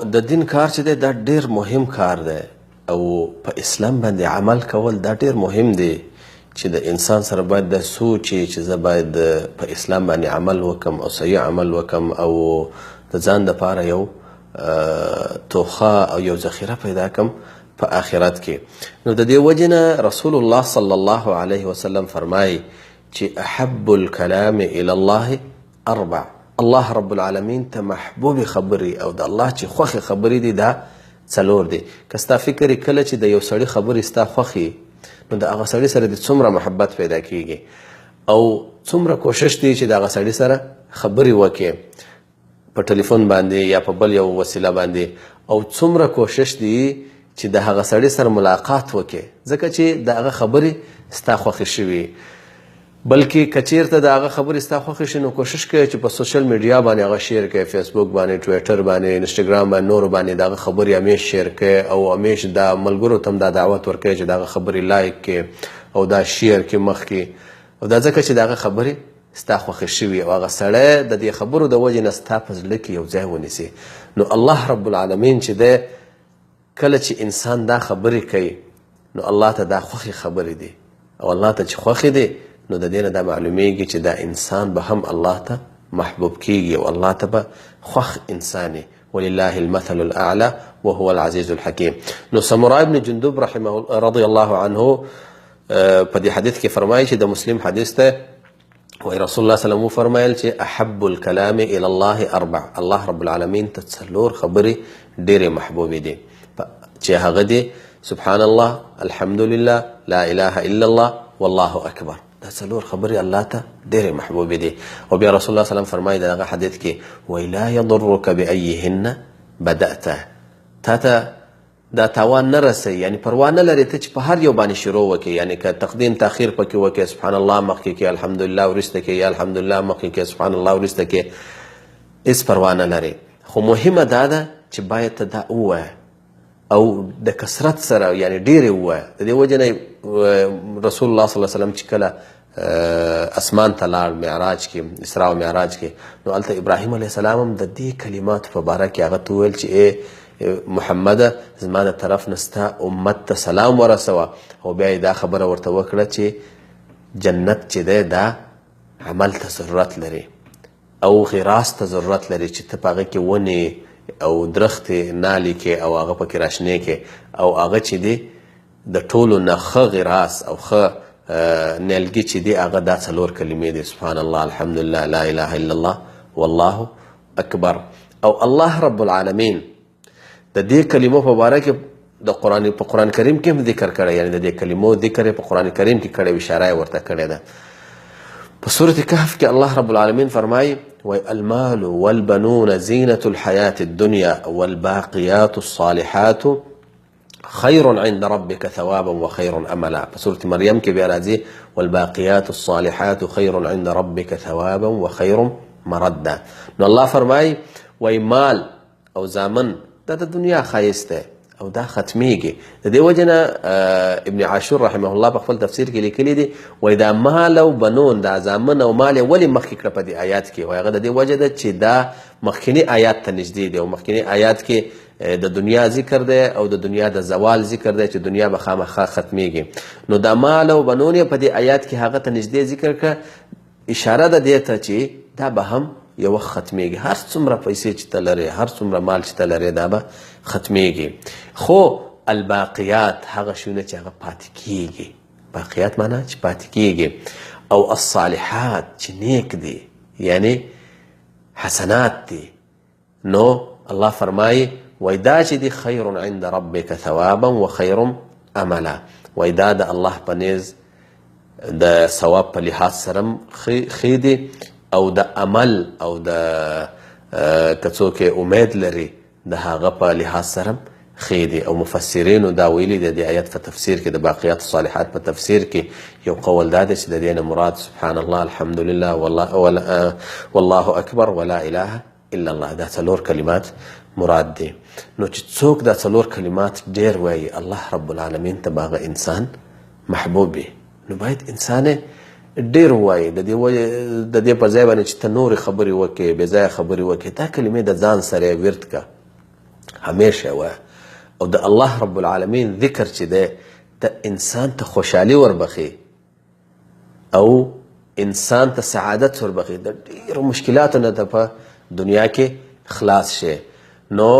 د دین کار چې دی دا ډېر مهم کار دی او په اسلام باندې عمل کول دا ډېر مهم دی چې د انسان سره باید دا سوچي چې زه باید په اسلام باندې عمل وکم او صحیح عمل وکم او د ځان دپاره یو توخه او یو ذخیره پیدا کم په آخرت کې. نو د دې وجې نه رسول الله صلی الله علیه وسلم فرمایي چې احب الکلام الی الله اربع. الله رب العالمین ته محبوب خبرې او د الله چې خوښې خبرې دي دا څلور دي. که ستا فکر کله چې د یو سړي خبرې ستا خوښې نو د هغه سړي سره د څومره محبت پیدا کیږي او څومره کوشش دی چې د هغه سړي سره خبرې وکړې په ټلیفون باندې یا په بل یو وسیله باندې او څومره کوشش دی چې د هغه سړي سره ملاقات وکړې ځکه چې د هغه خبرې ستا خوښې شوي. بلکې که چیرته د هغه خبرې ستا خوښې شي نو کوشش کوي چې په سوشل میډیا باندې هغه شیر کړي، فیسبوک باندې، ټویټر باندې، انسټاګرام باندې، نورو باندې د هغه خبرې همیش شیر کړي او همیش د ملګرو ته هم دا دعوت ورکوي چې د هغه خبرې لایک کړي او دا شیر کړي مخکې او دا ځکه چې د هغه خبرې ستا خوښې شوي او هغه سړی د دې خبرو د وجې نه ستا په زړه کې یو ځای ونیسي. نو الله رب العالمین چې دی کله چې انسان دا خبرې کوي نو الله ته دا خوښې خبرې دي او الله ته چې خوښې دي نو د دې نه دا معلومیږي چې دا انسان به هم الله ته محبوب کیږي او الله ته به خوښ انسان وي. ولله المثل الاعلى وهو العزيز الحكيم. نو سمرا ابن جندب رحمه رضی الله عنه په دې حدیث کې فرمایي چې د مسلم حدیث ته وی رسول الله صلی الله علیه وسلم فرمایل چې احب الكلام الى الله اربع. الله رب العالمین ته څلور خبرې ډېرې محبوبې دي چې هغه دي سبحان الله، الحمد لله، لا اله الا الله، والله اکبر. دا څلور خبرې الله ته ډېرې محبوبې دي. او بیا رسول الله صلی الله علیه وسلم فرمایي د هغه حدیث کې وی لا یضرک بأیهن بدأت. تا ته دا تاوان نه رسوي، یعنی پروا نه لري ته چې په هر یو باندې شروع وکړې، یعنی که تقدیم تاخیر پکې وکړې سبحان الله مخکې کې، الحمدلله وروسته کې، یا الحمدلله مخکې کې، سبحان الله وروسته کې، هېڅ پروا نه لري. خو مهمه دا ده چې باید ته دا ووایه او د کثرت سره یعنی ډېرې ووایه. د دې وجې نه رسول الله صلی الله علیه وسلم چې کله اسمان ته لاړ معراج کې، اسراء او معراج کې، نو هلته ابراهیم علیه السلام هم د دې کلماتو په باره کې هغه ته وویل چې محمد زما د طرف نه ستا امت ته سلام ورسوه او بیا یې دا خبره ورته وکړه چې جنت چې دی دا عمل ته ضرورت لري او غراس ته ضرورت لري چې ته په هغه کې ونې او درختې نالې کې او هغه پکې راشنې کې او هغه چې دی د ټولو نه ښه غراس او ښه نیلګي چې دی هغه دا څلور کلمې دي سبحان الله، الحمدلله، لا اله الا الله، والله اکبر. او الله رب العالمین د دې کلمو په باره کې په قرآن کریم کې هم ذکر کړی، یعنی د دې کلمو ذکر یې په قرآن کریم کې کړی، اشاره یې ورته کړې ده. په سورة کهف کې الله رب العالمین فرمایي وی المال والبنون زینة الحیاة الدنیا والباقیات الصالحات خیر عند ربك ثوابا وخیر املا. په سورة مریم کې بیا راځي والباقیات الصالحات خیر عند ربك ثوابا وخیر مردا. نو الله فرمایي وی مال او زامن دا د دنیا ښایست دی او دا ختمیږي. د دې وجې نه ابن عاشور رحمه الله په خپل تفسیر کې لیکلی دی وایي دا مال او بنون، دا زامن او مال یې ولې مخکې کړه په دې آیات کې؟ وایي هغه د دې وجه ده چې دا مخکینی آیات ته نږدې دی او مخکینی آیات کې د دنیا ذکر دی او د دنیا د زوال ذکر دی چې دنیا به خامخا ختمیږي. نو دا مال او بنون یې په دې آیات کې هغه ته نږدې ذکر کړه، اشاره ده دې ته چې دا به هم یو وخت ختمیږي. هر څومره پیسې چې ته لرې، هر څومره مال چې ته لرې، دا به ختمیږي. خو الباقیات هغه شیونه چې هغه پاتې کیږي، باقیات معنا چې پاتې کیږي، او الصالحات چې نیک دي یعنی حسنات دي. نو الله فرمایي وای دا چې دي خیر عند ربک ثوابا وخیر املا. وای دا د الله په نیز د ثواب په لحاظ سره ښې دي او د عمل او د که څوک امید لري د هغه په لحاظ سره ښې دي. او مفسرینو دا ویلي د دې آیت په تفسیر کې، د باقیات الصالحات په تفسیر کې یو قول دا دی چې د دې نه مراد سبحان الله، الحمدلله، والله اکبر، ولا اله الا الله، دا څلور کلمات مراد دي. نو چې څوک دا څلور کلمات ډېر وایي الله رب العالمین ته به هغه انسان محبوب وي. نو باید انسان ډېر وایي د دې په ځای باندې چې ته نورې خبرې وکړې، بې ځایه خبرې وکړې، دا کلمې د ځان سره ورد که همیشه وایه او د الله رب العالمین ذکر چې دی د انسان ته خوشحالي وربخي او انسان ته سعادت وربخي د ډېرو مشکلاتو نه ته په دنیا کې خلاص شي نو